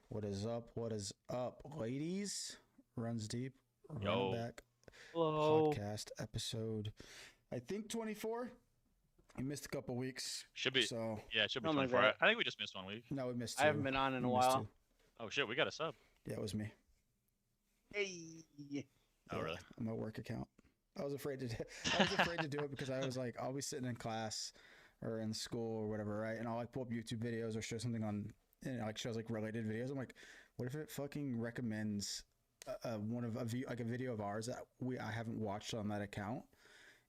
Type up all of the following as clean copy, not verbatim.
What is up? What is up, ladies? Runs Deep, running Yo, back Hello. podcast episode. I think 24. We missed a couple weeks, should be so yeah, it should be Something like 24. I that. think we just missed 1 week. no, we missed I haven't two. been on in We a missed two. while. Oh shit, we got a sub. Yeah, it was me. Hey. Oh Yeah, really? on my work account. I was afraid to. I was afraid to do it because I was like, I'll be sitting in class or in school or whatever, right? And I'll like pull up YouTube videos or show something on, and it like shows like related videos. I'm like, what if it fucking recommends one of a view, like a video of ours that I haven't watched on that account,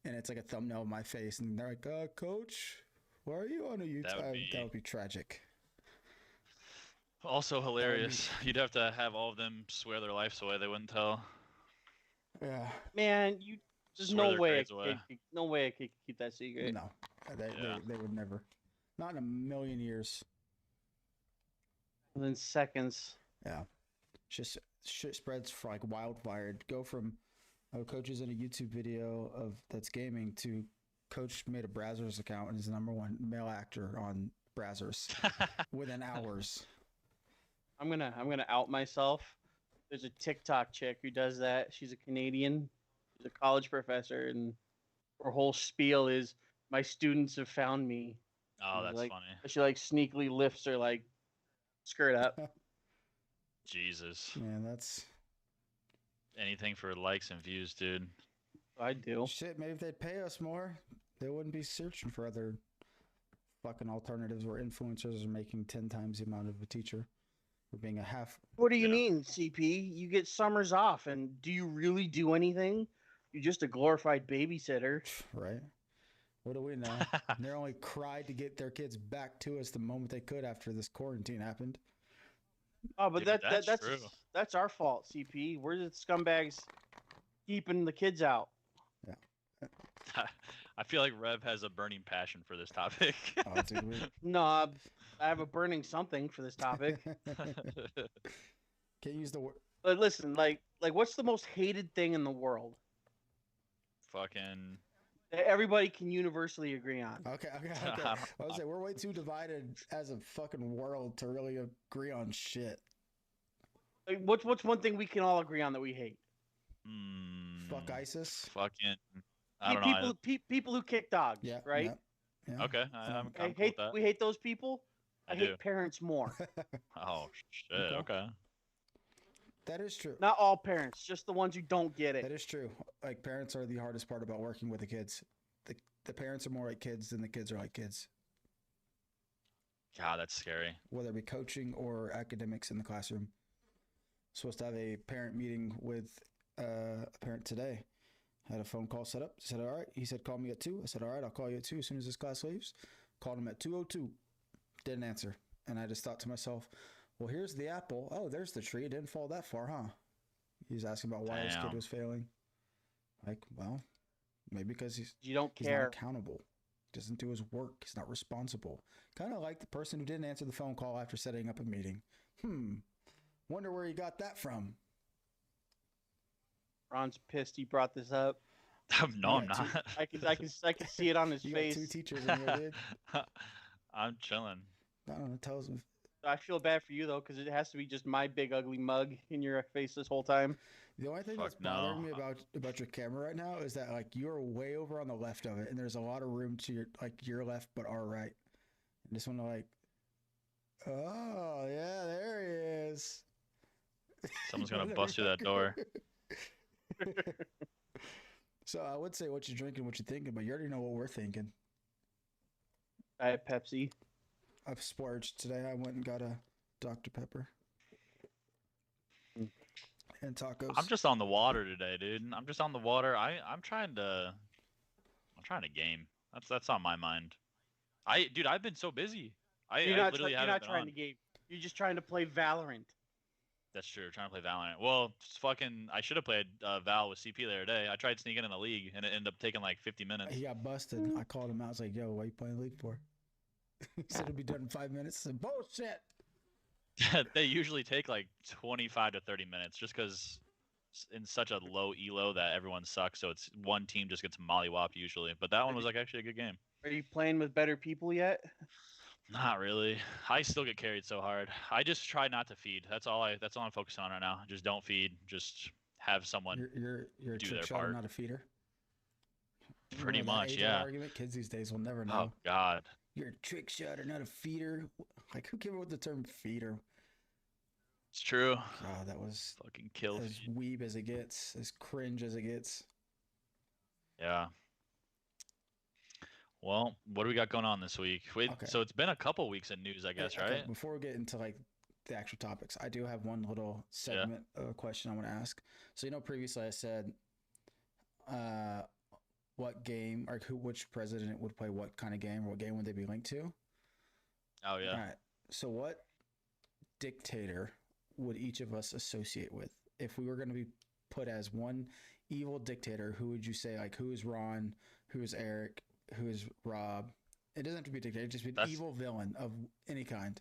and it's like a thumbnail of my face, and they're like, "Coach, why are you on a YouTube?" That would be tragic. Also hilarious. You'd have to have all of them swear their lives away. They wouldn't tell. Yeah, Man, there's Swear no their way grades away. no way I could keep that secret. no, they, Yeah. they would never, not in a million years. Within seconds. Yeah, just shit spreads for like wildfire. It'd go from coaches in a YouTube video of that's gaming to coach made a Brazzers account and is the number one male actor on Brazzers within hours. I'm gonna out myself. There's a TikTok chick who does that. She's a Canadian. She's a college professor, and her whole spiel is, "My students have found me." Oh, that's like, funny. She like sneakily lifts her like skirt up. Jesus. Man, that's Anything for likes and views, dude. I do. shit. Maybe if they'd pay us more, they wouldn't be searching for other fucking alternatives where influencers are making 10 times the amount of a teacher for being a half. What do you Yeah. mean, CP? You get summers off, and do you really do anything? You're just a glorified babysitter. Right? What do we know? They only cried to get their kids back to us the moment they could after this quarantine happened. Oh, but Yeah, but that's true. that's our fault, CP. We're the scumbags keeping the kids out. I feel like Rev has a burning passion for this topic. Oh, dude, No, I have a burning something for this topic. can't use the word. But listen, like what's the most hated thing in the world Fucking that everybody can universally agree on? Okay. I was say we're way too divided as a fucking world to really agree on shit. Like, what's one thing we can all agree on that we hate? Fuck ISIS. Fucking I don't know. People who kick dogs, Yeah. right? Yeah. Okay, I'm I cool hate with that. we hate those people. I I hate do. parents more. Oh shit. Okay. Okay. That is true. Not all parents, just the ones who don't get That it. is true. Like parents are the hardest part about working with the kids. The parents are more like kids than the kids are like kids, God, that's scary. whether it be coaching or academics in the classroom. Supposed to have a parent meeting with a parent today. Had a phone call set up. Said, all right. He said, call me at 2. I said, all right, I'll call you at 2 as soon as this class leaves. Called him at 2:02. Didn't answer. And I just thought to myself, well, here's the apple. Oh, there's the tree. It didn't fall that far, huh? He was asking about why his kid Damn. was failing. Like, well, maybe because he's You don't not care. accountable. Doesn't do his work. He's not responsible. Kind of like the person who didn't answer the phone call after setting up a meeting. Wonder where he got that from. Ron's pissed he brought this up. No, I'm Yeah, two- not. I can see it on his You face. got 2 teachers in here, dude. I'm chilling. I don't know. Tells him. I feel bad for you though, because it has to be just my big ugly mug in your face this whole time. The only thing Fuck that's bothering no. me about your camera right now is that like you're way over on the left of it, and there's a lot of room to your left but our right. I just want to like, oh yeah, there he is. Someone's gonna bust through that door. So I would say what you're drinking, what you're thinking, but you already know what we're thinking. Diet Pepsi. I've splurged today. I went and got a Dr. Pepper and tacos. I'm just on the water today, dude. I'm just on the water. I'm trying to game. That's on my mind. Dude, I've been so busy. I literally You're haven't not been trying on. to game. You're just trying to play Valorant. That's true. Trying to play Valorant. Well, fucking, I should have played Val with CP the other day. I tried sneaking in the league, and it ended up taking like 50 minutes. He got busted. I called him out. I was like, "Yo, what are you playing League for?" He said it'll be done in 5 minutes. I said, "Bullshit." They usually take like 25 to 30 minutes, just because in such a low elo that everyone sucks. So it's one team just gets mollywopped usually. But that one was like actually a good game. Are you playing with better people yet? Not really. I still get carried so hard. I just try not to feed. That's all I'm focusing on right now. Just don't feed. Just have someone You're a do trick their shotter, part. not a feeder. Pretty Remember that much, age-old yeah. argument? Kids these days will never Oh know. God. You're a trick shotter, not a feeder. Like, who came up with the term feeder? It's true. God, that was Fucking kill as feed. weeb as it gets, as cringe as it gets. Yeah. Well, what do we got going on this week? Wait, Okay. so it's been a couple weeks in news, I guess, Okay, right? before we get into like the actual topics, I do have one little segment of a question I want to ask. So previously I said, uh, what game or which president would play what kind of game, or what game would they be linked to? Oh yeah. All right. So what dictator would each of us associate with if we were going to be put as one evil dictator? Who would you say? Like, who is Ron? Who is Eric? Who is Rob? It doesn't have to be a dictator. Just be an evil villain of any kind.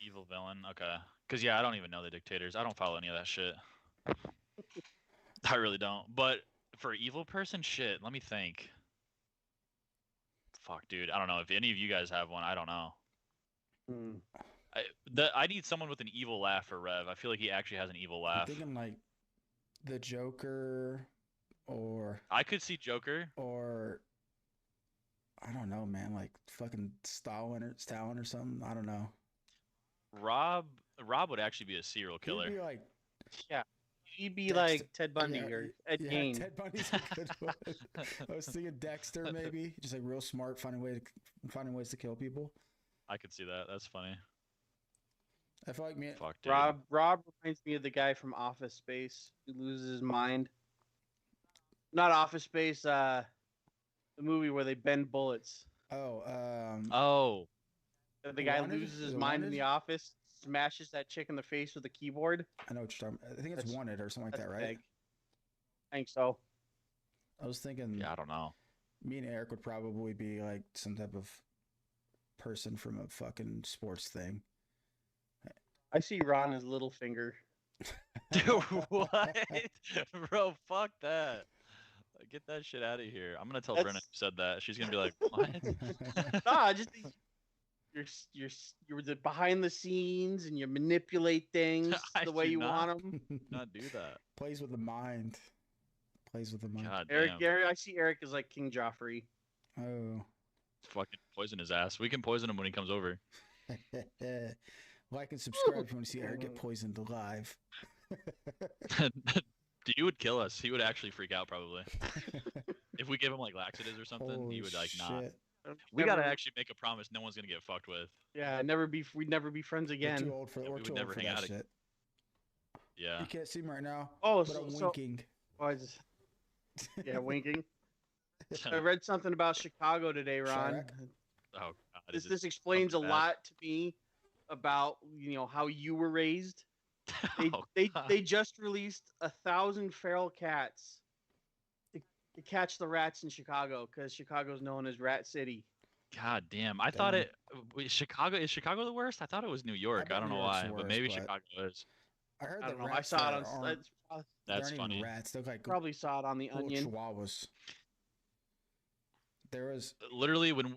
Evil villain. Okay. Because yeah, I don't even know the dictators. I don't follow any of that shit. I really don't. But for evil person, shit. Let me think. Fuck, dude. I don't know if any of you guys have one. I don't know. I need someone with an evil laugh for Rev. I feel like he actually has an evil laugh. I'm thinking like the Joker, or I could see Joker. Or I don't know, man. Like fucking Stalin or something. I don't know. Rob would actually be a serial killer. He'd be like, Yeah. He'd be Dexter. like Ted Bundy Yeah, or Ed Gein. Ted Bundy's a good one. I was thinking Dexter, maybe. Just like real smart, finding ways to kill people. I could see that. That's funny. I feel like me. Fuck, dude. Rob reminds me of the guy from Office Space who loses his mind. Not Office Space, the movie where they bend bullets. Oh, Oh. The guy Wanted? loses Is his it mind in Wanted? the office, smashes that chick in the face with a keyboard. I know what you're talking about. I think it's That's- Wanted or something like That's that, right? big. I think so. I was thinking. Yeah, I don't know. Me and Eric would probably be like some type of person from a fucking sports thing. I see Ron as Littlefinger. Dude, what? Bro, fuck that. Get that shit out of here. I'm gonna tell Brenna who said that. She's gonna be like, what? Nah, just you're the behind the scenes and you manipulate things I the way do you not. want them. Not do that. Plays with the mind. God Eric, damn. I see Eric as like King Joffrey. Oh. Fucking poison his ass. We can poison him when he comes over. Like and subscribe if you want to see Eric get poisoned alive. Dude, he would kill us. He would actually freak out probably. If we give him like laxatives or something, he Holy would like not. shit. We gotta actually make a promise no one's gonna get fucked with. Yeah, we'd never be friends We're again. too old for, Yeah, we're we would too never old for hang that out again. shit. Yeah. You can't see me right now, Oh, but I'm so winking. oh, yeah, winking. I read something about Chicago today, Ron. Chirac? Oh God. This explains a something bad? lot to me about how you were raised. They Oh, God. they just released 1,000 feral cats to catch the rats in Chicago because Chicago's known as Rat City. God damn. I thought Damn. Chicago is Chicago the worst? I thought it was New York. I bet don't New know York's why, the but maybe worst, but- Chicago is. I heard I the don't know. I rats saw it there on. aren't, That's they aren't funny. even rats. They're like Probably saw it on the little Onion. chihuahuas. There was Literally when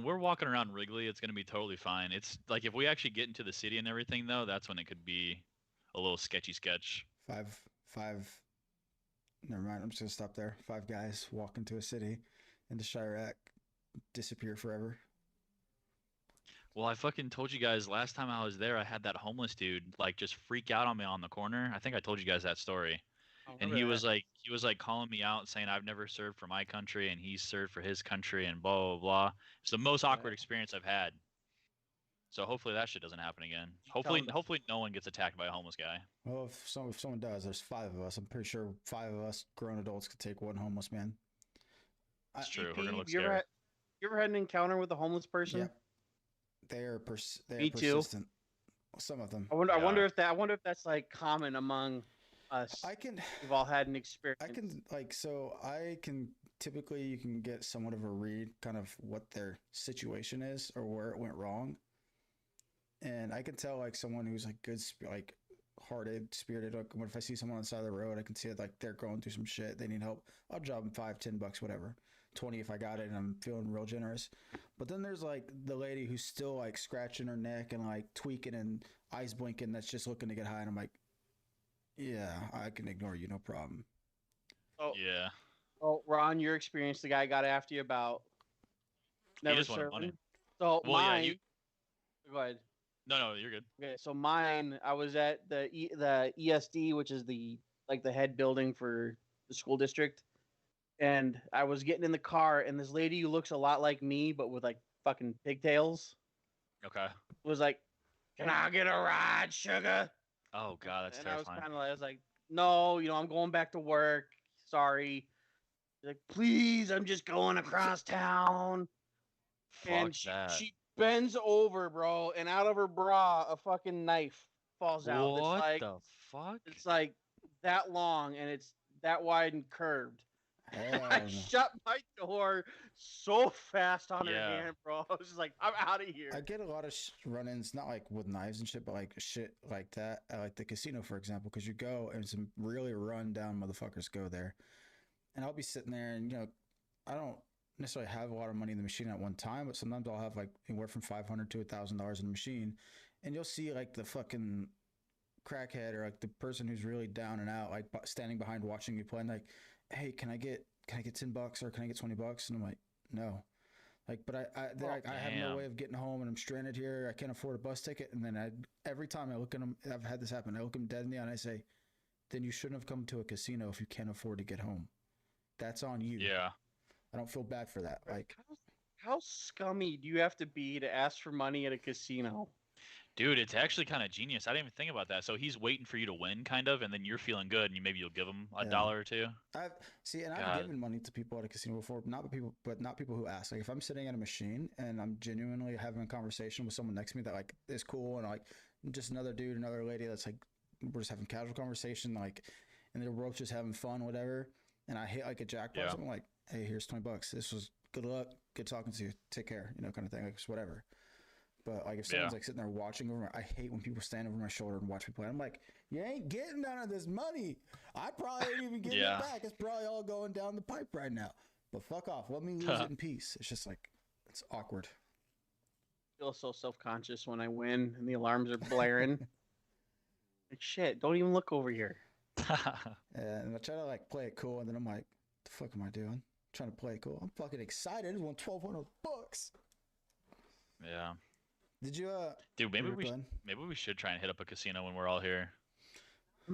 we're walking around Wrigley, it's gonna be totally fine. It's like if we actually get into the city and everything though, that's when it could be a little sketchy sketch. five. Never mind. I'm just gonna stop there. 5 guys walk into a city, into Chirac, disappear forever. Well, I fucking told you guys last time I was there, I had that homeless dude like just freak out on me on the corner. I think I told you guys that story. And he was like calling me out saying I've never served for my country and he's served for his country and blah blah blah. It's the most awkward experience I've had. So hopefully that shit doesn't happen again. Hopefully no one gets attacked by a homeless guy. Well, if someone does, there's 5 of us. I'm pretty sure 5 of us grown adults could take one homeless man. It's true. We're gonna look you ever scary. had, you ever had an encounter with a homeless person? Yep. They are Me too. persistent. Some of them. I wonder if that's like common among us. We've all had an experience. I can typically, you can get somewhat of a read kind of what their situation is or where it went wrong. And I can tell like someone who's like good, like hearted, spirited. Like if I see someone on the side of the road, I can see it like they're going through some shit. They need help. I'll drop them $5, $10, whatever. 20 if I got it and I'm feeling real generous. But then there's like the lady who's still like scratching her neck and like tweaking and eyes blinking that's just looking to get high. And I'm like, yeah, I can ignore you, no problem. Oh, Yeah. oh, Ron, your experience, the guy got after you about He never just wanted money. serving. So Well, yeah, mine. Go ahead. No, you're good. Okay, so mine, I was at the ESD, which is the head building for the school district, and I was getting in the car, and this lady who looks a lot like me, but with like fucking pigtails, Okay. was like, "Can I get a ride, sugar?" Oh god, that's And terrifying. I was like, "No, I'm going back to work. Sorry." She's like, "Please, I'm just going across town." Fuck And that. she bends over, bro, and out of her bra, a fucking knife falls out. What the fuck? It's like that long and it's that wide and curved. I Hell no. shut my door so fast on her Yeah. hand, bro. I was just like, I'm out of here. I get a lot of run-ins, not like with knives and shit, but like shit like that at like the casino, for example, because you go and some really run-down motherfuckers go there, and I'll be sitting there and I don't necessarily have a lot of money in the machine at one time, but sometimes I'll have like anywhere from $500 to $1,000 in the machine, and you'll see like the fucking crackhead or like the person who's really down and out, like standing behind watching you play, and like, hey, can I get $10 or can I get $20? And I'm like, no. Like, but I have no damn. way of getting home and I'm stranded here. I can't afford a bus ticket. And then every time I look at them, I've had this happen. I look them dead in the eye and I say, then you shouldn't have come to a casino if you can't afford to get home. That's on you. Yeah. I don't feel bad for that. Like, how scummy do you have to be to ask for money at a casino? Dude, it's actually kind of genius. I didn't even think about that. So he's waiting for you to win, kind of, and then you're feeling good, and maybe you'll give him a dollar or two. I've God. given money to people at a casino before, but not people who ask. Like if I'm sitting at a machine and I'm genuinely having a conversation with someone next to me that like is cool, and like just another dude, another lady that's like we're just having casual conversation, like, and they're both just having fun, whatever. And I hit like a jackpot, Yeah. so I'm like, hey, here's $20. This was good luck, good talking to you, take care, kind of thing, like whatever. But like if someone's like sitting there watching over, I hate when people stand over my shoulder and watch me play. I'm like, you ain't getting none of this money. I probably ain't even getting it back. It's probably all going down the pipe right now. But fuck off. Let me lose it in peace. It's just like, it's awkward. I feel so self-conscious when I win and the alarms are blaring. Like shit, don't even look over here. And I try to like play it cool, and then I'm like, the fuck am I doing? I'm trying to play it cool. I'm fucking excited. I just won $1,200. Yeah. Did you Dude, maybe we should try and hit up a casino when we're all here.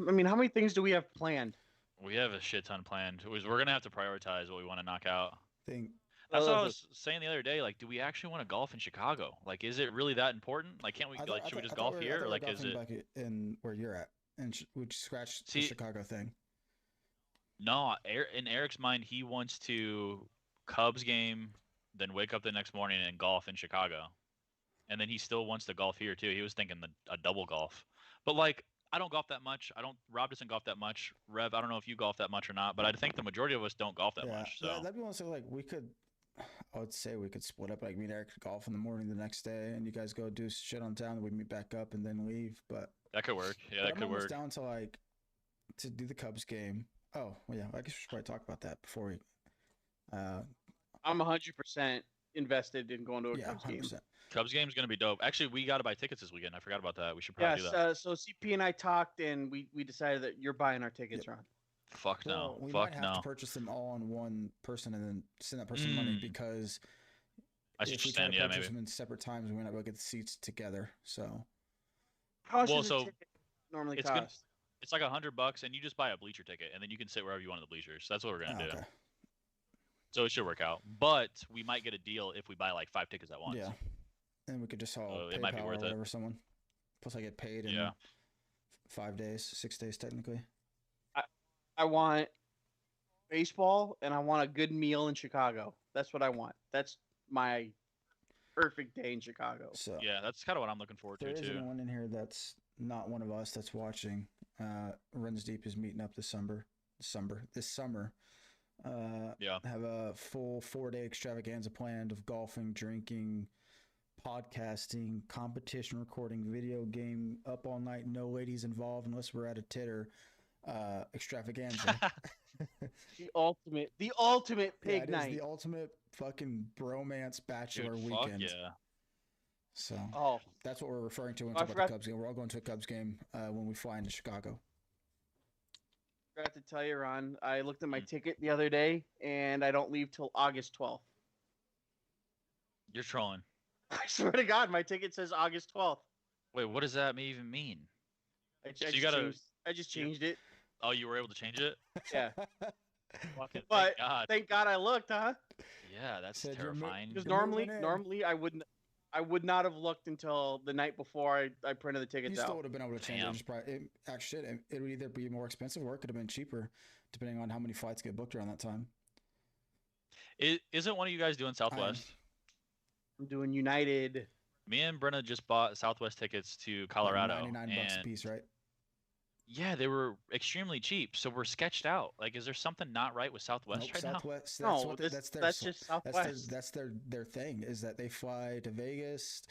I mean, how many things do we have planned? We have a shit ton planned. We're gonna have to prioritize what we want to knock out. think That's what I was saying the other day. Like, do we actually want to golf in Chicago? Like, is it really that important? Like, can't we should we just golf here? Or like, is it back in where you're at? And we scratch the Chicago thing. No, in Eric's mind, he wants to Cubs game, then wake up the next morning and golf in Chicago. And then he still wants to golf here too. He was thinking a double golf. But like, I don't golf that much. Rob doesn't golf that much. Rev, I don't know if you golf that much or not, but I think the majority of us don't golf that much. So that'd be one thing. Like I would say we could split up. Like me and Eric could golf in the morning the next day, and you guys go do shit on town, and we meet back up and then leave. But that could work. Yeah, that could work. Down to like to do the Cubs game. Oh well, yeah. I guess we should probably talk about that before we. I'm 100% invested in going to a Cubs 100%. game. Cubs game's gonna be dope. Actually, we got to buy tickets this weekend. I forgot about that. We should probably do that. So CP and I talked, and we decided that you're buying our tickets, Ron. Fuck no. We Fuck might no. have to purchase them all on one person and then send that person money because if we try to purchase them in separate times, we might not be able to get the seats together. So how much does a ticket normally cost? It's like $100, and you just buy a bleacher ticket, and then you can sit wherever you want in the bleachers. That's what we're gonna do. So it should work out. But we might get a deal if we buy like 5 tickets at once. Yeah. And we could just all it might be worth it. Someone. Plus I get paid in 5 days, 6 days technically. I want baseball and I want a good meal in Chicago. That's what I want. That's my perfect day in Chicago. So yeah, that's kind of what I'm looking forward to too. There is anyone in here that's not one of us that's watching. RunsDeep is meeting up this summer. Have a full 4-day extravaganza planned of golfing, drinking, podcasting, competition recording, video game, up all night, no ladies involved unless we're at a titter extravaganza. The ultimate Yeah, pig it is night. the ultimate fucking bromance bachelor Dude, weekend. fuck yeah. So Oh, that's what we're referring to when we I talk about the forgot- Cubs game. We're all going to a Cubs game when we fly into Chicago. forgot to tell you, Ron. I looked at my Mm. ticket the other day, and I don't leave till August 12th. You're trolling. I swear to God, my ticket says August 12th. Wait, what does that even mean? I just changed it. Oh, you were able to change it? Yeah. Fucking But thank God. thank God I looked, huh? Yeah, that's Said you're mo- terrifying. Because You're moving in. normally I would not have looked until the night before I printed the You tickets still out. would have been able to change it. Damn. Just probably, it would either be more expensive or it could have been cheaper, depending on how many flights get booked around that time. Isn't one of you guys doing Southwest? I'm doing United. Me and Brenna just bought Southwest tickets to Colorado. Like $99 a and piece, right? yeah, they were extremely cheap. So we're sketched out. Like, is there something not right with Southwest Nope, right now? Southwest. No, that's just Southwest. That's their thing is that they fly to Vegas,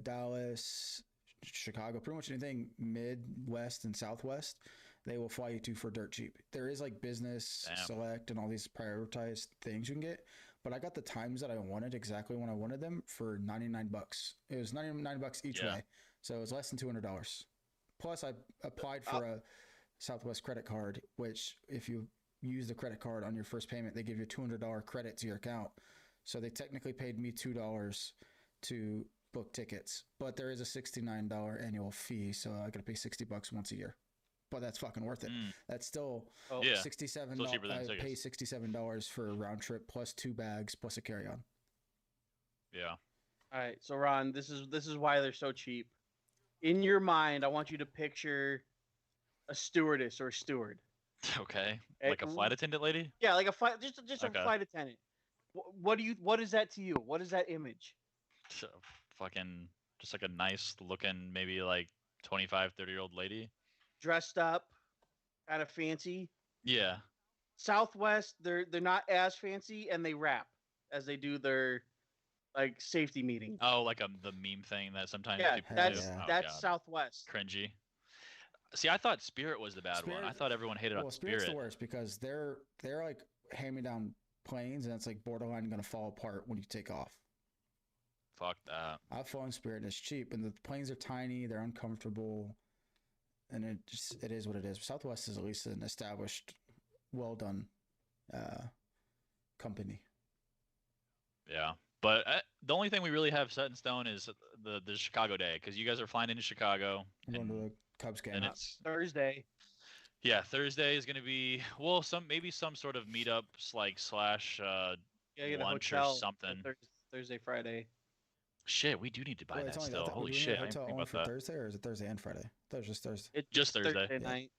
Dallas, Chicago, pretty much anything Midwest and Southwest. They will fly you to for dirt cheap. There is like business, Damn. select, and all these prioritized things you can get. But I got the times that I wanted exactly when I wanted them for $99. It was $99 each Yeah. way, so it was less than $200. Plus, I applied for a Southwest credit card, which if you use the credit card on your first payment, they give you a $200 credit to your account. So they technically paid me $2 to book tickets, but there is a $69 annual fee, so I got to pay $60 once a year. But that's fucking worth it. Mm. That's still Oh, Yeah. $67. Still cheaper than I tickets. pay $67 for a round trip plus 2 bags plus a carry-on. Yeah. All right, so Ron, this is why they're so cheap. In your mind, I want you to picture a stewardess or a steward. Okay. Eh, Like a flight attendant lady? Yeah, like a flight, just Okay. a flight attendant. What is that to you? What is that image? So, fucking just like a nice looking, maybe like 25, 30-year-old lady. Dressed up, kind of fancy. Yeah. Southwest, they're not as fancy, and they rap as they do their like safety meeting. Oh, like the meme thing that sometimes Yeah, people that's do. Oh, that's God. Southwest. Cringy. See, I thought Spirit was the bad one. I Spirit- thought everyone hated on Spirit's Spirit. the worst because they're like hand-me-down planes, and it's like borderline going to fall apart when you take off. Fuck that. I've flown Spirit and it's cheap, and the planes are tiny, they're uncomfortable, and it is what it is. Southwest is at least an established, well done company. Yeah. But the only thing we really have set in stone is the Chicago day, because you guys are flying into Chicago. I'm going to and- the Cubs game. and it's Thursday. yeah, Thursday is gonna be maybe some sort of meetups like slash Yeah, get a lunch or hotel something. Thursday, Friday. Shit, we do need to buy Wait, that it's only still. that- Holy do we need a shit, I didn't hotel think only about for that. Thursday, or is it Thursday and Friday? That was just Thursday. It's Just Thursday. Yeah. night.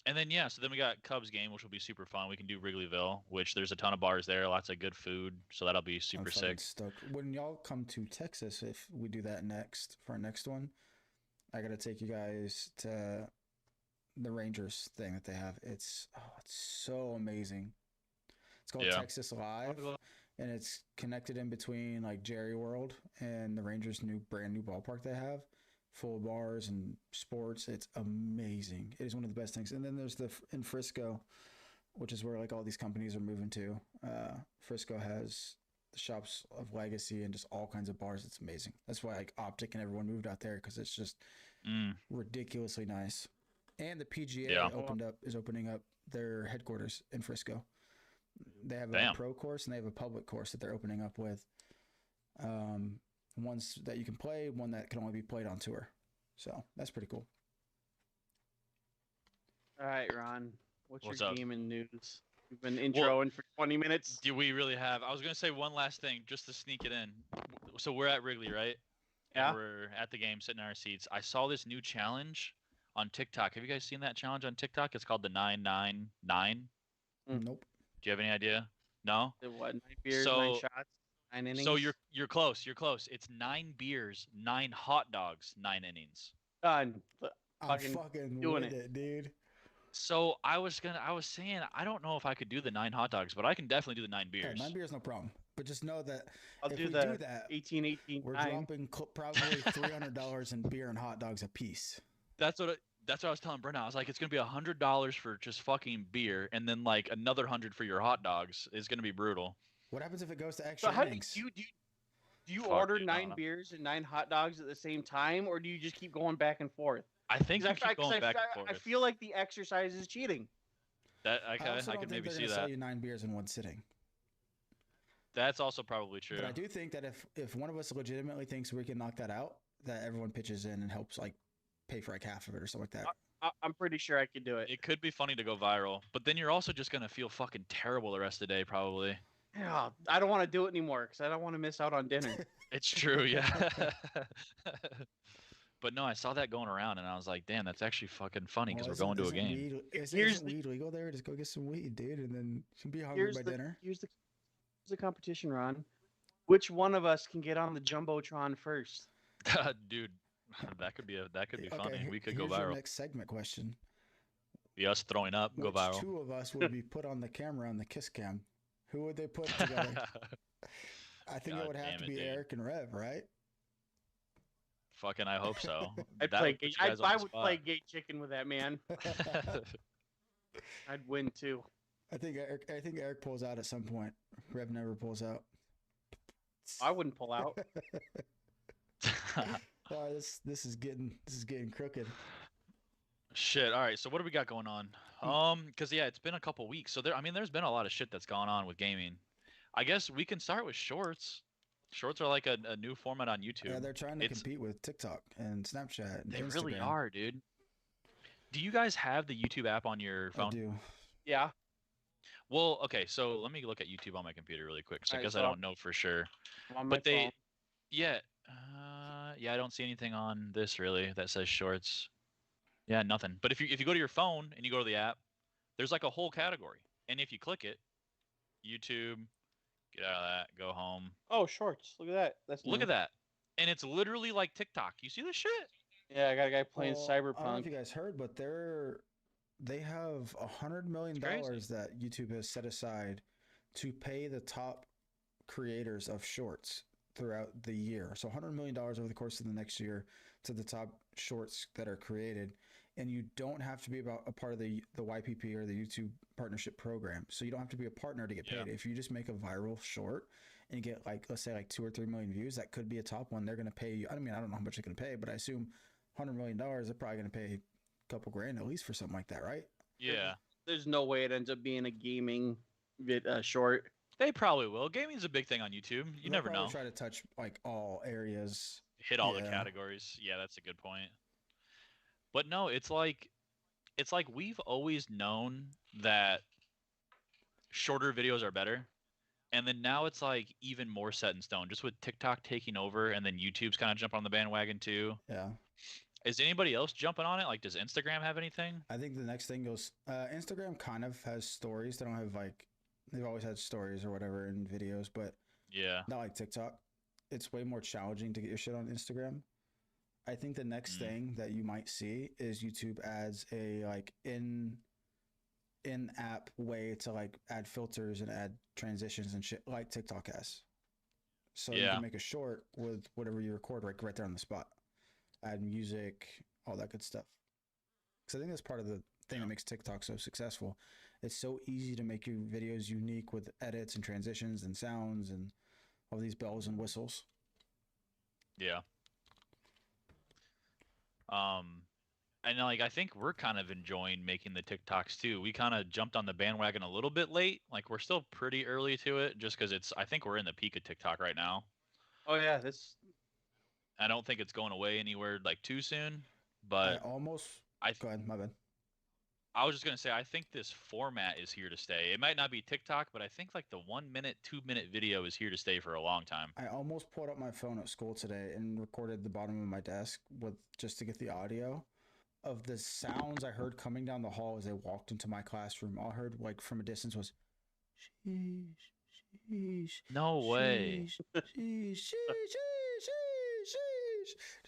And then yeah, so then we got Cubs game, which will be super fun. We can do Wrigleyville, which there's a ton of bars there, lots of good food, so that'll be I'm super fucking sick. stoked. When y'all come to Texas, if we do that next for our next one, I gotta take you guys to the Rangers thing that they have. It's so amazing. It's called Yeah. Texas Live, and it's connected in between like Jerry World and the Rangers' brand new ballpark they have, full of bars and sports. It's amazing. It is one of the best things. And then there's in Frisco, which is where like all these companies are moving to. Frisco has the Shops of Legacy and just all kinds of bars. It's amazing. That's why like Optic and everyone moved out there, because it's just ridiculously nice. And the PGA Yeah. is opening up their headquarters in Frisco. They have a Damn. pro course and they have a public course that they're opening up with. Ones that you can play, one that can only be played on tour. So that's pretty cool. All right, Ron. What's What's your up? gaming news? We've been introing for 20 minutes. Do we really have? I was gonna say one last thing just to sneak it in. So we're at Wrigley, right? Yeah. And we're at the game, sitting in our seats. I saw this new challenge on TikTok. Have you guys seen that challenge on TikTok? It's called the 999. Nope. Do you have any idea? No. The what? 9 beers, 9 So- shots, 9 innings. So you're close. You're close. It's 9 beers, 9 hot dogs, 9 innings. done. I'm Fucking fucking doing with it. it, dude. So I was saying I don't know if I could do the 9 hot dogs, but I can definitely do the 9 Yeah, beers. 9 beers, no problem. But just know that I'll if do we the do that, 18, we're 9. dropping probably $300 in beer and hot dogs a piece. That's what That's what I was telling Brenna. I was like, it's gonna be $100 for just fucking beer, and then like another 100 for your hot dogs. It's gonna be brutal. What happens if it goes to So extra how do innings? you Fuck, order dude, I don't 9 know. beers and 9 hot dogs at the same time, or do you just keep going back and forth? I think you keep 'Cause going back and I forth. feel like the exercise is cheating. That I okay, also I don't could think maybe they're see going to sell that. you 9 beers in one sitting. That's also probably true. But I do think that if one of us legitimately thinks we can knock that out, that everyone pitches in and helps like pay for like half of it or something like that. I'm pretty sure I could do it. It could be funny to go viral, but then you're also just gonna feel fucking terrible the rest of the day, probably. Yeah, I don't want to do it anymore because I don't want to miss out on dinner. It's true, yeah. But no, I saw that going around, and I was like, damn, that's actually fucking funny because we're going to a game. Here's isn't weed legal there? Just go get some weed, dude, and then you can be hungry here's by the dinner. here's the competition, Ron. Which one of us can get on the jumbotron first? Dude, that could be funny. Okay, We could go here's your viral. next segment question. Be us throwing up, go Which viral. two of us would be put on the camera on the kiss cam? Who would they put together? I think it God would have damn to it, be dude. Eric and Rev, right? Fucking, I hope so. I'd That play would put gay. you guys on I the would spot. play gay chicken with that man. I'd win too. I think Eric pulls out at some point. Rev never pulls out. I wouldn't pull out. Oh, this is getting crooked. Shit. All right. So what do we got going on? Cause yeah, it's been a couple weeks. So there's been a lot of shit that's gone on with gaming. I guess we can start with shorts. Shorts are like a new format on YouTube. Yeah, they're trying to compete with TikTok and Snapchat and They Instagram. really are, dude. Do you guys have the YouTube app on your phone? I do. Yeah. Well, okay. So let me look at YouTube on my computer really quick. So I Alright, guess so I don't know for sure. On my But they, phone. yeah, yeah. I don't see anything on this really that says shorts. Yeah, nothing. But if you go to your phone and you go to the app, there's like a whole category, and if you click it, YouTube, get out of that, go home. Oh, shorts. Look at that. That's Look new. at that, and it's literally like TikTok. You see this shit? Yeah, I got a guy playing Well, I don't know Cyberpunk. if you guys heard, but they have $100 million that YouTube has set aside to pay the top creators of shorts throughout the year. So $100 million over the course of the next year to the top shorts that are created. And you don't have to be a part of the YPP or the YouTube partnership program. So you don't have to be a partner to get paid. Yeah. If you just make a viral short and get like, let's say like 2 or 3 million views, that could be a top one. They're going to pay you. I mean, I don't know how much they're going to pay, but I assume $100 million, they're probably going to pay a couple grand at least for something like that, right? Yeah, There's no way it ends up being a gaming short. they probably will. Gaming's a big thing on YouTube. You They'll never probably know. try to touch like all areas. Hit all the Yeah. categories. Yeah, that's a good point. But no, it's like we've always known that shorter videos are better. And then now it's like even more set in stone, just with TikTok taking over, and then YouTube's kind of jumping on the bandwagon too. Yeah. Is anybody else jumping on it? Like, does Instagram have anything? I think the next thing goes, Instagram kind of has stories. They don't have like, they've always had stories or whatever in videos, but Yeah. not like TikTok. It's way more challenging to get your shit on Instagram. I think the next thing that you might see is YouTube adds a like in-app way to like add filters and add transitions and shit like TikTok has. So you Yeah. can make a short with whatever you record right there on the spot. Add music, all that good stuff. Because I think that's part of the thing that makes TikTok so successful. It's so easy to make your videos unique with edits and transitions and sounds and all these bells and whistles. Yeah. And like I think we're kind of enjoying making the TikToks too. We kind of jumped on the bandwagon a little bit late. Like we're still pretty early to it, just because I think we're in the peak of TikTok right now. Oh yeah, this. I don't think it's going away anywhere like too soon. But Go ahead, my bad. I was just gonna say I think this format is here to stay. It might not be TikTok, but I think like the 1 minute, 2 minute video is here to stay for a long time. I almost pulled up my phone at school today and recorded the bottom of my desk just to get the audio of the sounds I heard coming down the hall as I walked into my classroom. All I heard like from a distance was sheesh, sheesh. No way. Sheesh, sheesh, sheesh, sheesh,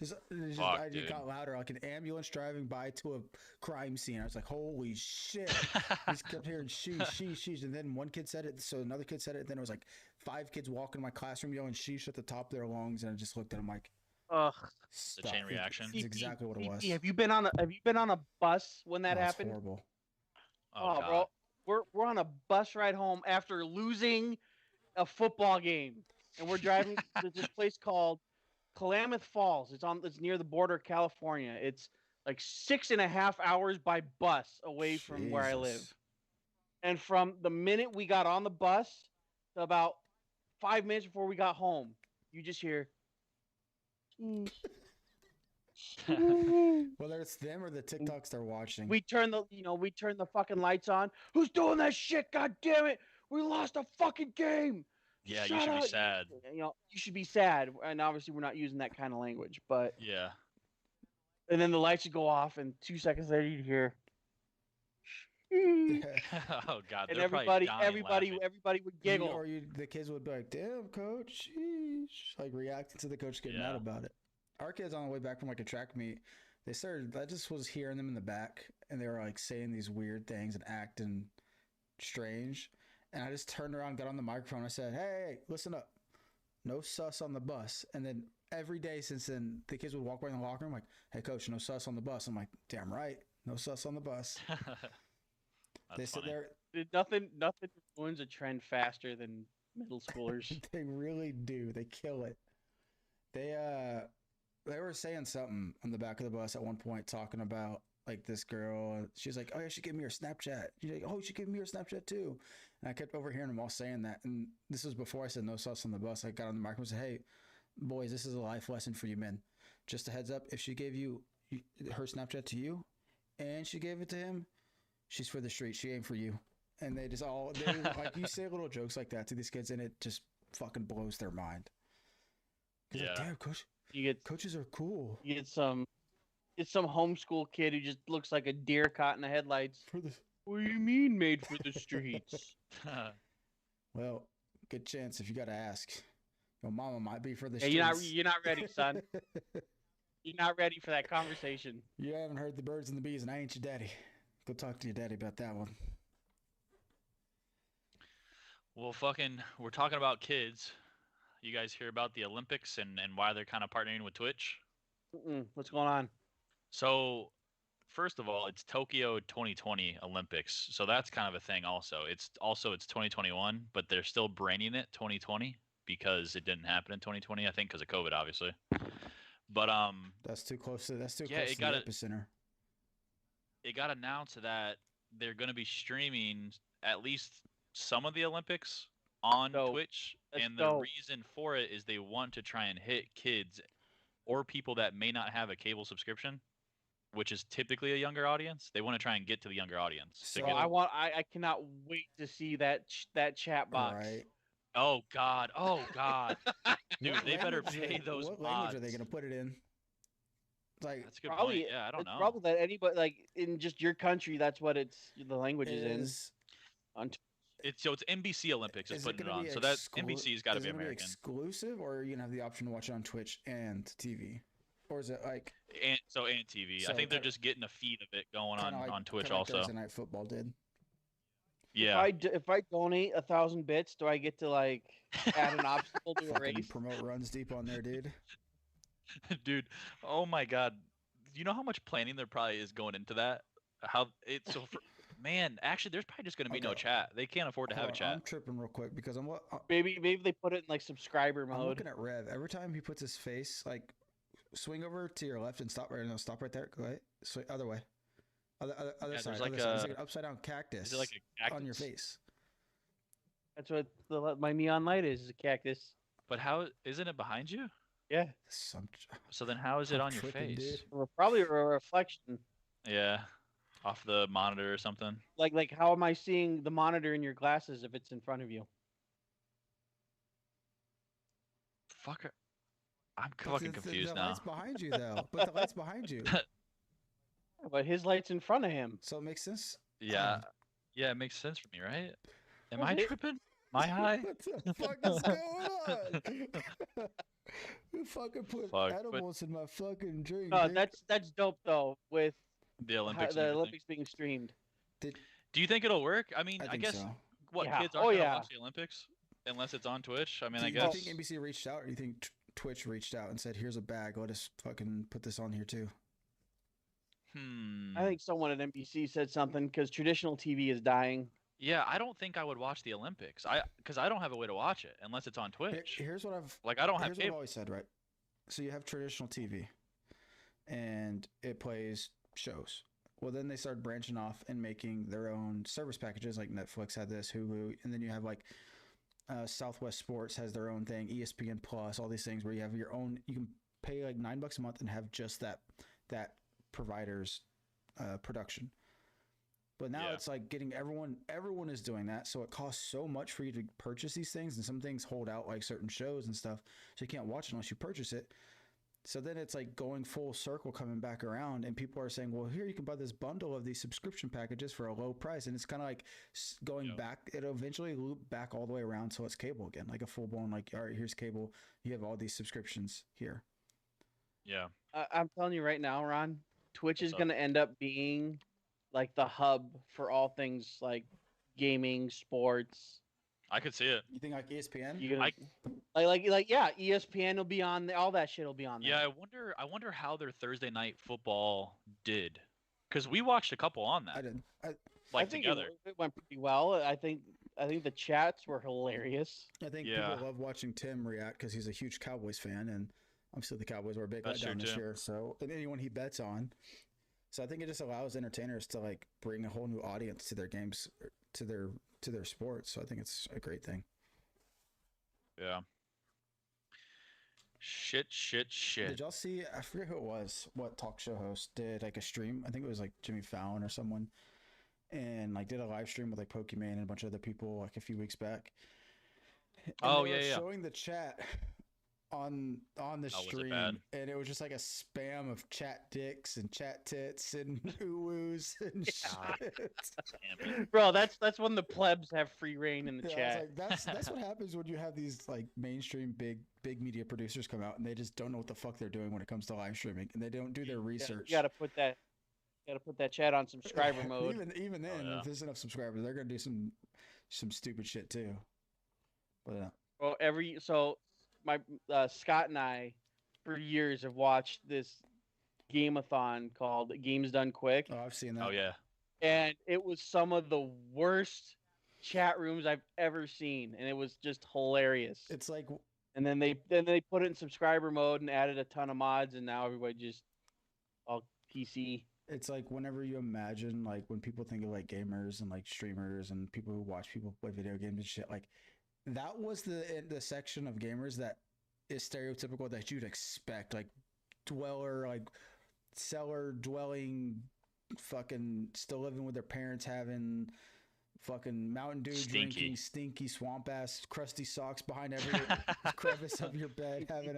sheesh. Fuck, I just dude. got louder, like an ambulance driving by to a crime scene. I was like, holy shit. I just kept hearing sheesh, sheesh, sheesh. And then one kid said it, so another kid said it. Then it was like 5 kids walking in my classroom yelling sheesh at the top of their lungs. And I just looked at them like, Ugh. The chain Stop. reaction. It's exactly what it was. Have you been on a bus when that Oh, it's happened? horrible. Oh, God. bro, we're on a bus ride home after losing a football game, and we're driving to this place called Klamath Falls. It's near the border of California. It's like 6.5 hours by bus away from where I live. Jesus. And from the minute we got on the bus to about 5 minutes before we got home, you just hear. Whether it's them or the TikToks they're watching. We turn the fucking lights on. Who's doing that shit? God damn it! We lost a fucking game. Yeah, you Shut should up. be sad. You should be sad. And obviously, we're not using that kind of language. But Yeah. and then the lights would go off, and 2 seconds later, you'd hear. Oh, God. And They're probably everybody would giggle. The kids would be like, "Damn, coach!" Sheesh. Like reacting to the coach getting mad about it. Our kids on the way back from like a track meet, they started. I just was hearing them in the back, and they were like saying these weird things and acting strange. And I just turned around, got on the microphone. I said, "Hey, listen up. No sus on the bus." And then every day since then, the kids would walk by in the locker room like, "Hey, coach, no sus on the bus." I'm like, "Damn right, no sus on the bus." They sit there. Nothing ruins a trend faster than middle schoolers. They really do. They kill it. They were saying something on the back of the bus at one point, talking about like this girl. She's like, "Oh, you should give me your Snapchat." She's like, "Oh, you should give me your Snapchat too." And I kept overhearing them all saying that. And this was before I said no sauce on the bus. I got on the microphone and said, "Hey, boys, this is a life lesson for you men. Just a heads up, if she gave you her Snapchat to you and she gave it to him, she's for the street. She ain't for you." And they like, you say little jokes like that to these kids, and it just fucking blows their mind. Yeah. Like, damn, coach. Coaches are cool. You get some homeschool kid who just looks like a deer caught in the headlights. What do you mean made for the streets? Well, good chance if you got to ask. Your mama might be for the streets. You're not ready, son. You're not ready for that conversation. You haven't heard the birds and the bees, and I ain't your daddy. Go talk to your daddy about that one. Well, we're talking about kids. You guys hear about the Olympics and why they're kind of partnering with Twitch? What's going on? So, first of all, it's Tokyo 2020 Olympics. So that's kind of a thing also. It's 2021, but they're still branding it 2020 because it didn't happen in 2020, I think, because of COVID, obviously. But that's too close to the epicenter. It got announced that they're going to be streaming at least some of the Olympics on Twitch, and the reason for it is they want to try and hit kids or people that may not have a cable subscription, which is typically a younger audience. They want to try and get to the younger audience. So I cannot wait to see that chat box. Right. Oh God. Dude, they better pay those What mods. language are they going to put it in? Like, that's a good point. Yeah, I don't know. Probably that anybody, like, in just your country, that's what the language is in. It's NBC Olympics is putting it on. So that NBC's got to be American. Exclusive, or are you gonna have the option to watch it on Twitch and TV, or is it like and TV? So I think they're just getting a feed of it going on Twitch also. Thursday Night Football did. Yeah. If I donate 1,000 bits, do I get to like add an obstacle to a race? Promote RunsDeep on there, dude. Dude, oh my God, you know how much planning there probably is going into that? Man, actually, there's probably just going to be no chat. They can't afford to have a chat. I'm tripping real quick because maybe they put it in like subscriber mode. I'm looking at Rev. Every time he puts his face, like, swing over to your left and stop right. No, stop right there. Go ahead. Swing other way. Other side. It's like an upside down cactus. Is it like a cactus on your face? That's what my neon light is a cactus. But how isn't it behind you? Yeah. So then how is it on your face? Well, probably a reflection. Yeah. Off the monitor or something. Like how am I seeing the monitor in your glasses if it's in front of you? Fucker. I'm fucking confused now. The light's behind you though. But the light's behind you. But his light's in front of him. So it makes sense? Yeah. Yeah, it makes sense for me, right? Am I tripping? Am I high? What the fuck is going on? You fucking put animals in my fucking drink. No, that's dope though. With the Olympics, being streamed. Do you think it'll work? I mean, I guess so. Kids aren't gonna watch the Olympics unless it's on Twitch. I mean, I guess. Do you think NBC reached out, or do you think Twitch reached out and said, "Here's a bag. Let us fucking put this on here too." I think someone at NBC said something because traditional TV is dying. Yeah, I don't think I would watch the Olympics. Because I don't have a way to watch it unless it's on Twitch. Here's what I've Like I don't have here's what I've cable. always said, right? So you have traditional TV, and it plays shows. Well, then they started branching off and making their own service packages, like Netflix had this, Hulu, and then you have like Southwest Sports has their own thing, ESPN Plus, all these things where you have your own. You can pay like $9 a month and have just that provider's production. But now it's like getting everyone is doing that, so it costs so much for you to purchase these things, and some things hold out like certain shows and stuff, so you can't watch it unless you purchase it. So then it's like going full circle, coming back around, and people are saying, well, here you can buy this bundle of these subscription packages for a low price, and it's kind of like going back. It'll eventually loop back all the way around so it's cable again, like a full-blown, like, all right, here's cable, you have all these subscriptions here. Yeah. I'm telling you right now, Ron, Twitch is going to end up being like the hub for all things like gaming, sports. I could see it. You think like ESPN? Yeah, ESPN will be on there. All that shit will be on there. Yeah, I wonder how their Thursday night football did, because we watched a couple on that. I did. I think together. it went pretty well. I think the chats were hilarious. I think people love watching Tim react because he's a huge Cowboys fan, and obviously the Cowboys were a big letdown this year. So, and anyone he bets on. So I think it just allows entertainers to like bring a whole new audience to their games, to their sports. So I think it's a great thing. Yeah. Shit. Did y'all see? I forget who it was. What talk show host did like a stream? I think it was like Jimmy Fallon or someone, and like did a live stream with like Pokemon and a bunch of other people like a few weeks back. And they were showing the chat on the stream, and it was just like a spam of chat dicks and chat tits and ooh-woos and shit. Bro, that's when the plebs have free reign in the chat. I was like, that's what happens when you have these like mainstream big media producers come out and they just don't know what the fuck they're doing when it comes to live streaming, and they don't do their research. You gotta put that chat on subscriber mode. Even then, if there's enough subscribers, they're gonna do some stupid shit too. But well, my Scott and I, for years, have watched this game-a-thon called Games Done Quick. Oh, I've seen that. Oh yeah. And it was some of the worst chat rooms I've ever seen, and it was just hilarious. It's like, and then they put it in subscriber mode and added a ton of mods, and now everybody just all PC. It's like whenever you imagine like when people think of like gamers and like streamers and people who watch people play video games and shit, like that was the section of gamers that is stereotypical that you'd expect, like cellar dwelling, fucking still living with their parents, having fucking Mountain Dew, drinking stinky swamp ass crusty socks behind every crevice of your bed, having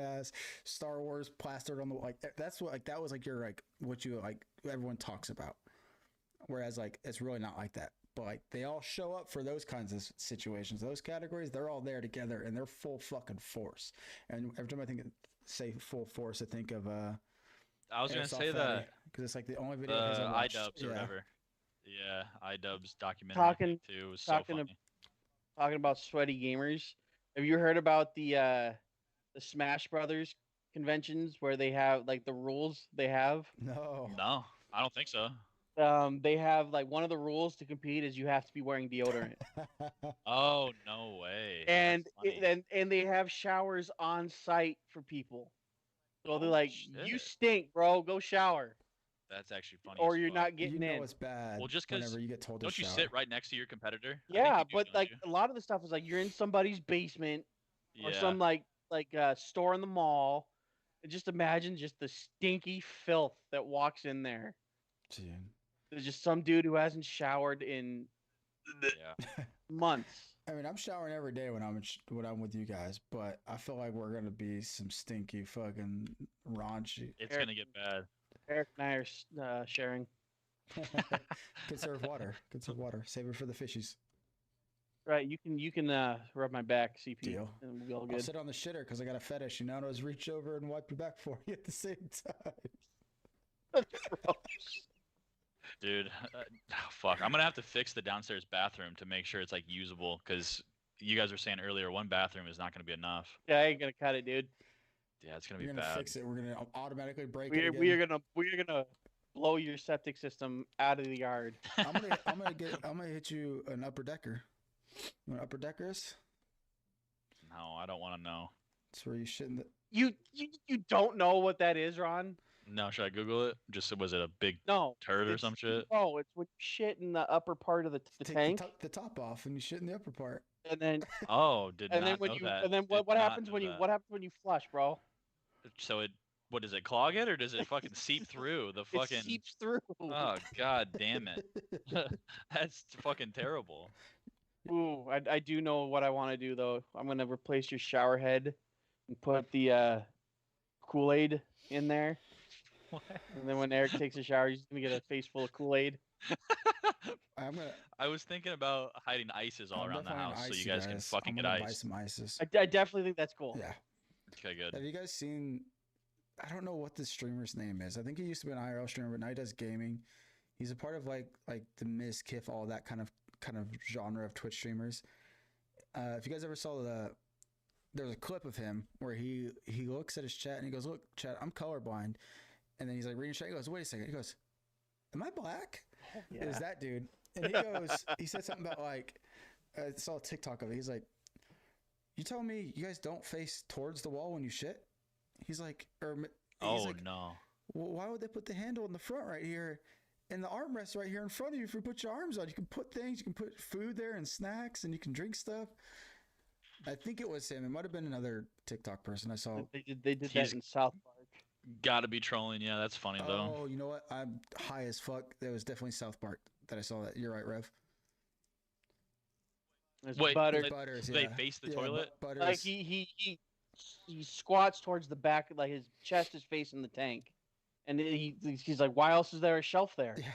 Star Wars plastered on the that's what that was like your what you everyone talks about, whereas it's really not like that. But like they all show up for those kinds of situations, those categories. They're all there together, and they're full fucking force. And every time I say full force, I think of I was gonna say that because it's like the only video I watched. iDubbbz or whatever. Yeah, iDubbbz documentary too. Was so funny. Talking about sweaty gamers. Have you heard about the Smash Brothers conventions where they have like the rules they have? No, I don't think so. They have one of the rules to compete is you have to be wearing deodorant. Oh no way! And they have showers on site for people. So they're like, shit. You stink, bro. Go shower. That's actually funny. Or you're not getting in. It's bad. Well, just because you get told don't to you shower. sit right next to your competitor? Yeah, but a lot of the stuff is you're in somebody's basement or some store in the mall. And just imagine just the stinky filth that walks in there. Dude. There's just some dude who hasn't showered in months. I mean, I'm showering every day when I'm with you guys, but I feel like we're gonna be some stinky fucking raunchy. It's gonna get bad. Eric and I are sharing. Conserve water. Save it for the fishies. Right, you can rub my back, CP. Deal. And we'll be all good. I'll sit on the shitter because I got a fetish. I'll just reach over and wipe your back for you at the same time. That's gross. Dude, fuck. I'm gonna have to fix the downstairs bathroom to make sure it's usable, because you guys were saying earlier one bathroom is not gonna be enough. Yeah, I ain't gonna cut it, dude. Yeah, it's gonna We're be gonna bad. fix it. We're gonna automatically break it We again. are gonna blow your septic system out of the yard. I'm gonna hit you an upper decker. You know what upper decker is? No, I don't want to know. It's where you shit in the. You don't know what that is, Ron? No, should I Google it? Just was it a big No. turd or some shit? No, it's when you shit in the upper part of the Take tank, the top off and you shit in the upper part. and then Oh, did and then not when know you that. and then Did what not happens know when you that. what happens when you flush, bro? So what does it clog it or does it fucking seep through the It fucking? seeps through. Oh god damn it! That's fucking terrible. Ooh, I do know what I want to do though. I'm gonna replace your shower head and put the Kool-Aid in there. What? And then when Eric takes a shower, he's gonna get a face full of Kool-Aid. I'm gonna. I was thinking about hiding ices all I'm around the definitely gonna house so ice you guys can fucking I'm get gonna buy ice. some ices. I definitely think that's cool. Yeah. Okay, good. Have you guys seen? I don't know what this streamer's name is. I think he used to be an IRL streamer, but now he does gaming. He's a part of like the Miz, Kiff, all that kind of genre of Twitch streamers. If you guys ever saw there's a clip of him where he looks at his chat and he goes, "Look, chat, I'm colorblind," and then he's like reading chat. He goes, "Wait a second." He goes, "Am I black?" Yeah. Is that dude? And he goes, he said something about like, I saw a TikTok of it. He's like, "You telling me you guys don't face towards the wall when you shit?" He's like, Oh like, no. "Well, why would they put the handle in the front right here and the armrest right here in front of you if you put your arms on? You can put things, you can put food there and snacks and you can drink stuff." I think it was him. It might have been another TikTok person I saw. They did that in South Park. Gotta be trolling. Yeah, that's funny though. Oh, you know what? I'm high as fuck. That was definitely South Park that I saw that. You're right, Rev. There's Wait, Butter. Butters, They yeah. face the Yeah, toilet. Butters. Like he squats towards the back, like his chest is facing the tank, and he's like, "Why else is there a shelf there? Yeah,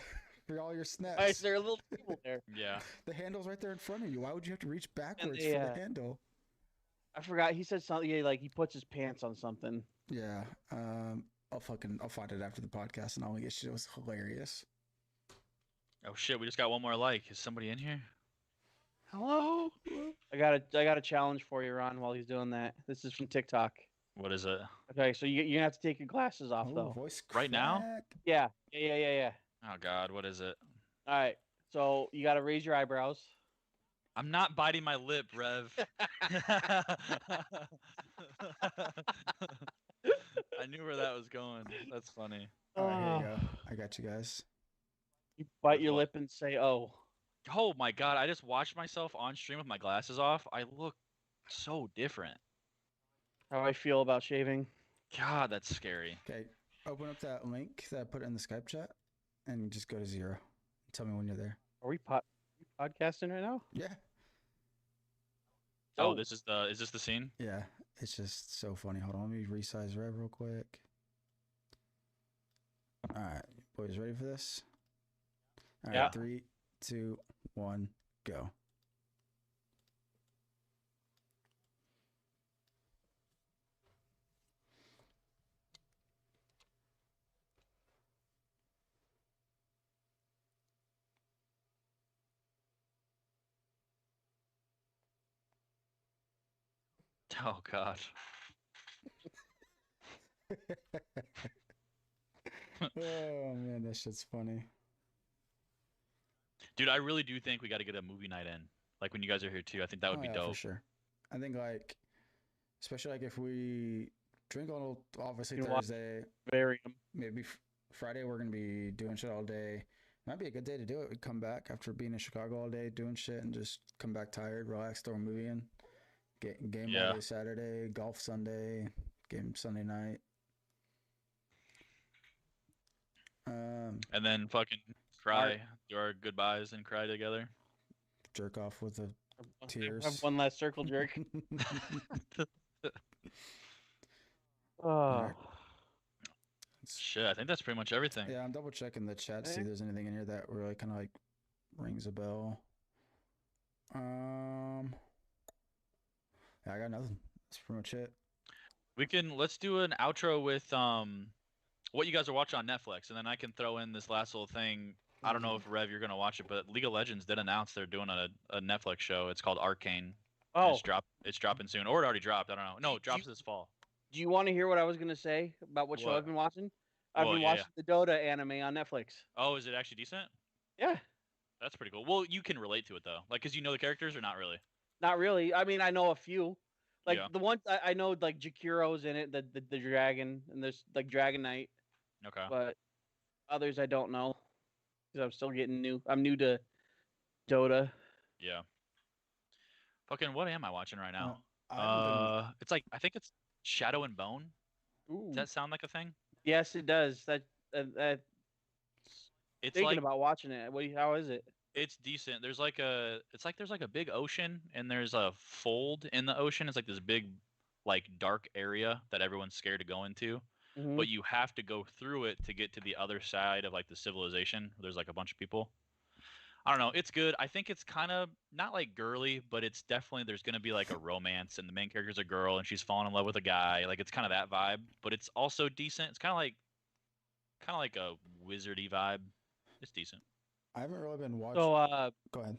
for all your snacks. Why is there a little table there?" Yeah. The handle's right there in front of you. Why would you have to reach backwards they, for the handle? I forgot. He said something. Yeah, like he puts his pants on something. Yeah. I'll find it after the podcast and I'll link it. Shit, it was hilarious. Oh shit, we just got one more like. Is somebody in here? Hello? I got a challenge for you, Ron. While he's doing that, this is from TikTok. What is it? Okay, so you're gonna have to take your glasses off Oh, though. voice Right now? crack. Yeah. Oh god, what is it? All right. So you got to raise your eyebrows. I'm not biting my lip, Rev. I knew where that was going. That's funny. All right, here you go. I got you guys. You bite With your what? lip and say, "Oh." Oh my god, I just watched myself on stream with my glasses off. I look so different. How I feel about shaving. God, that's scary. Okay, open up that link that I put in the Skype chat and just go to 0. Tell me when you're there. Are we podcasting right now? Yeah. Oh, Oh. is this the scene? Yeah. It's just so funny. Hold on, let me resize Rev real quick. All right, boys, ready for this? All right, Yeah. 3, 2, 1, go. Oh god. Oh man, that shit's funny. Dude, I really do think we got to get a movie night in. Like when you guys are here too. I think that would be yeah, dope. for sure. I think like, especially like if we drink on obviously You know what? Thursday, Very. maybe Friday we're gonna be doing shit all day. Might be a good day to do it. We come back after being in Chicago all day doing shit and just come back tired, relax, throw a movie in. Game Yeah. all day Saturday, golf Sunday, game Sunday night. And then fucking cry, do our goodbyes and cry together. Jerk off with the tears. Have one last circle jerk. Oh. Alright. Shit, I think that's pretty much everything. Yeah, I'm double checking the chat to see if there's anything in here that really kind of like rings a bell. Yeah, I got nothing. That's pretty much it. Let's do an outro with what you guys are watching on Netflix, and then I can throw in this last little thing. I don't know if Rev you're gonna watch it, but League of Legends did announce they're doing a Netflix show. It's called Arcane. Oh. It's dropping soon, or it already dropped. I don't know. No, it drops this fall. Do you want to hear what I was gonna say about what show What? I've been watching? I've Well, been yeah, watching the Dota anime on Netflix. Oh, is it actually decent? Yeah, That's pretty cool. Well, you can relate to it though, like, cause you know the characters or not really. not really. I mean, I know a few. Like Yeah. the one I know, like Jakiro's in it, the dragon, and there's like Dragon Knight, Okay. but others I don't know because I'm still getting new. I'm new to Dota. Yeah. Fucking, what am I watching right now? I haven't been. It's like I think it's Shadow and Bone. Ooh. Does that sound like a thing? Yes, it does. That It's thinking like about watching it. How is it? it's decent. There's like there's like a big ocean and there's a fold in the ocean. It's like this big, like dark area that everyone's scared to go into. Mhm. But you have to go through it to get to the other side of like the civilization. There's like a bunch of people. I don't know. It's good. I think it's kind of not like girly, but it's definitely there's gonna be like a romance, and the main character's a girl, and she's falling in love with a guy. Like it's kind of that vibe, but it's also decent. It's kind of like a wizardy vibe. It's decent. I haven't really been watching. So Go ahead.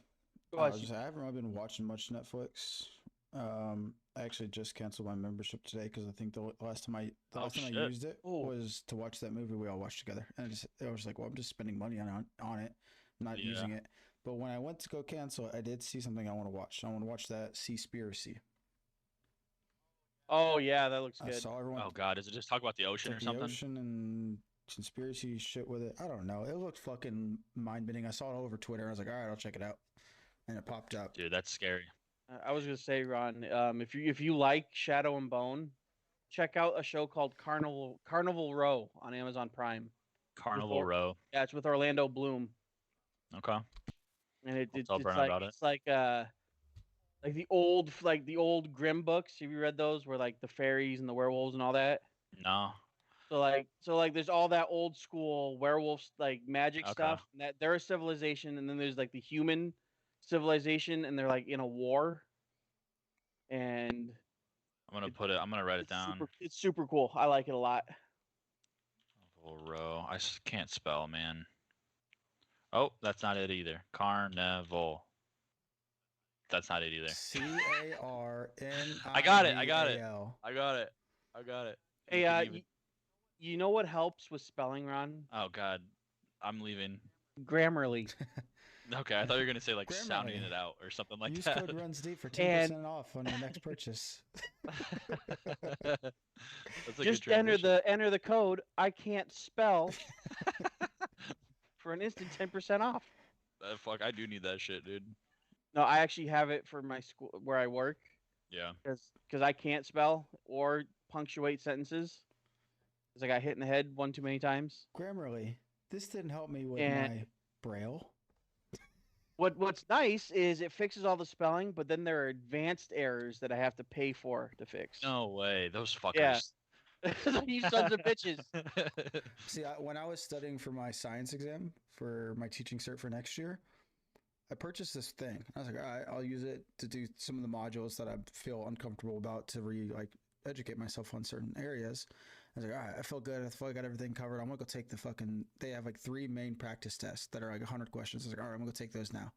go I ahead. was just, I haven't really been watching much Netflix. I actually just canceled my membership today because I think the last time I shit. used it Oh. was to watch that movie we all watched together, and I was like, well, I'm just spending money on it, not Yeah. using it. But when I went to go cancel, I did see something I want to watch. I want to watch that Seaspiracy. Oh yeah, that looks I good. saw everyone Oh god, does it just talk about the ocean or the something? ocean and conspiracy shit with it. I don't know. It looked fucking mind bending. I saw it all over Twitter. I was like, all right, I'll check it out, and it popped up. Dude, that's scary. I was gonna say, Ron, if you like Shadow and Bone, check out a show called Carnival Row on Amazon Prime. Carnival Or- Row. Yeah, it's with Orlando Bloom, Okay. and I'll tell it's Brennan like about it. it's like the old Grimm books. Have you read those? Where like the fairies and the werewolves and all that. No. So like there's all that old school werewolves like magic Okay. stuff. And that they're a civilization, and then there's like the human civilization, and they're like in a war. And I'm gonna write it down. It's super cool. I like it a lot. Carnival Row. Can't spell, man. Oh, that's not it either. Carnival. That's not it either. CARNIVAL. I got it. I got it. Hey, You can even- you know what helps with spelling, Ron? Oh god, I'm leaving. Grammarly. Okay, I thought you were gonna say like Grammarly. sounding it out or something like Use that. code RunsDeep for 10% off on your next purchase. That's a Just good enter transition. the code. I can't spell for an instant 10% off. Fuck, I do need that shit, dude. No, I actually have it for my school where I work Yeah. because I can't spell or punctuate sentences because I got hit in the head one too many times. Grammarly, this didn't help me with And- my braille. What's nice is it fixes all the spelling, but then there are advanced errors that I have to pay for to fix. No way, those fuckers. Yeah. You sons of bitches. See, when I was studying for my science exam for my teaching cert for next year, I purchased this thing. I was like, all right, I'll use it to do some of the modules that I feel uncomfortable about to educate myself on certain areas. I was like, all right, I feel good. I feel like I got everything covered. I'm gonna go take they have like 3 main practice tests that are like 100 questions. I was like, all right, I'm gonna go take those now.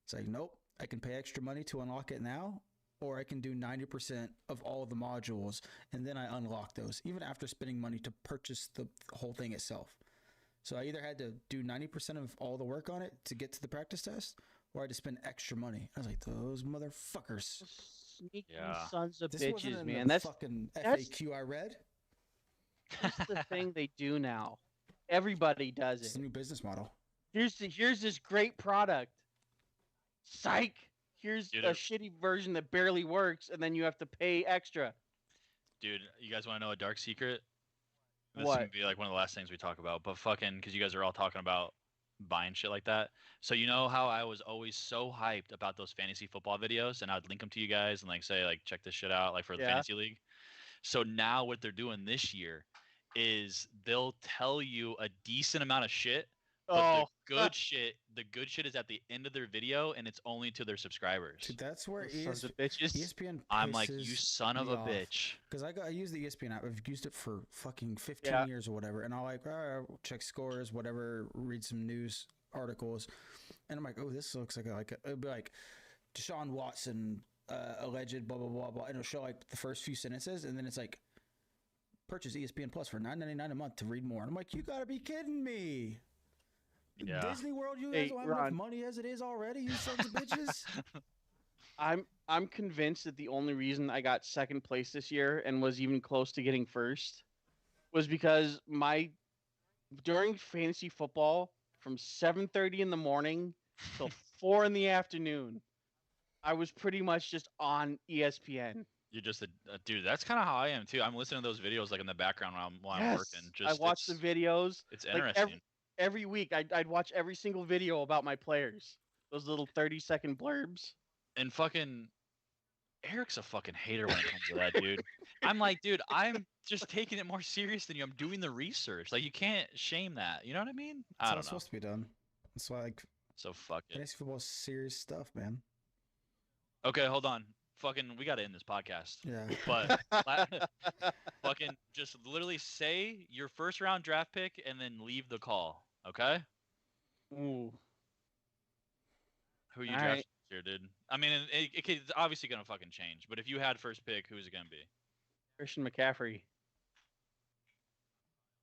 It's like, nope, I can pay extra money to unlock it now, or I can do 90% of all of the modules, and then I unlock those, even after spending money to purchase the whole thing itself. So I either had to do 90% of all the work on it to get to the practice test, or I had to spend extra money. I was like, those motherfuckers. Sneaky Yeah. sons of This wasn't bitches, in man. the That's fucking that's- FAQ I read. the thing they do now. Everybody does It's it. the new business model. Here's this great product. Psych. Here's Dude, a shitty version that barely works, and then you have to pay extra. Dude, you guys want to know a dark secret? This What? can be like one of the last things we talk about, but fucking, because you guys are all talking about buying shit like that. So you know how I was always so hyped about those fantasy football videos, and I'd link them to you guys and like say like check this shit out like for the Yeah. fantasy league. So now what they're doing this year is they'll tell you a decent amount of shit, but the good shit is at the end of their video, and it's only to their subscribers. Dude, that's where Sons of bitches. ESPN I'm like, you pisses son of me a off. bitch. Because I use the ESPN app. I've used it for fucking 15 Yeah. years or whatever. And I'll like, all right, I'll check scores, whatever, read some news articles. And I'm like, oh, this looks like it'll be like Deshaun Watson, alleged, blah, blah, blah, blah. And it'll show like the first few sentences. And then it's like purchase ESPN Plus for $9.99 a month to read more. And I'm like, you gotta be kidding me. Yeah. Disney World, you Hey, guys don't have Ron. enough money as it is already, you sons of bitches. I'm convinced that the only reason I got second place this year and was even close to getting first was because during fantasy football from 7:30 in the morning till 4 in the afternoon, I was pretty much just on ESPN. You're just a dude. That's kind of how I am too. I'm listening to those videos like in the background while I'm working. I watch the videos. It's Like, interesting. every week, I'd watch every single video about my players. Those little 30-second blurbs. And fucking Eric's a fucking hater when it comes to that, dude. I'm like, dude, I'm just taking it more serious than you. I'm doing the research. Like, you can't shame that. You know what I mean? That's how I don't it's know. supposed to be done. That's why, like, So fuck it. fantasy football is serious stuff, man. Okay, hold on. Fucking, we gotta end this podcast. Yeah. But fucking just literally say your first round draft pick and then leave the call. Okay? Ooh. Who you All drafting right. this year, dude? I mean, it's obviously gonna fucking change. But if you had first pick, who's it gonna be? Christian McCaffrey.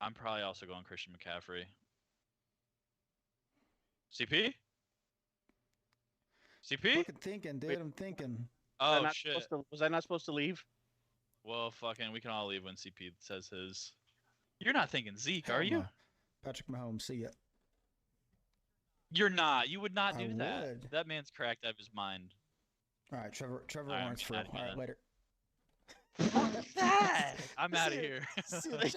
I'm probably also going Christian McCaffrey. CP? CP? Fucking thinking, dude. Wait. I'm thinking. Oh shit. Was I not supposed to leave? Well, fucking, we can all leave when CP says his. You're not thinking Zeke, Hell are you? no. Patrick Mahomes, see ya. You're not. You would not I do that. would. That man's cracked out of his mind. All right, Trevor All right, I'm Lawrence for. All outta here right, then. later. Fuck that! I'm out of See ya. here. See ya.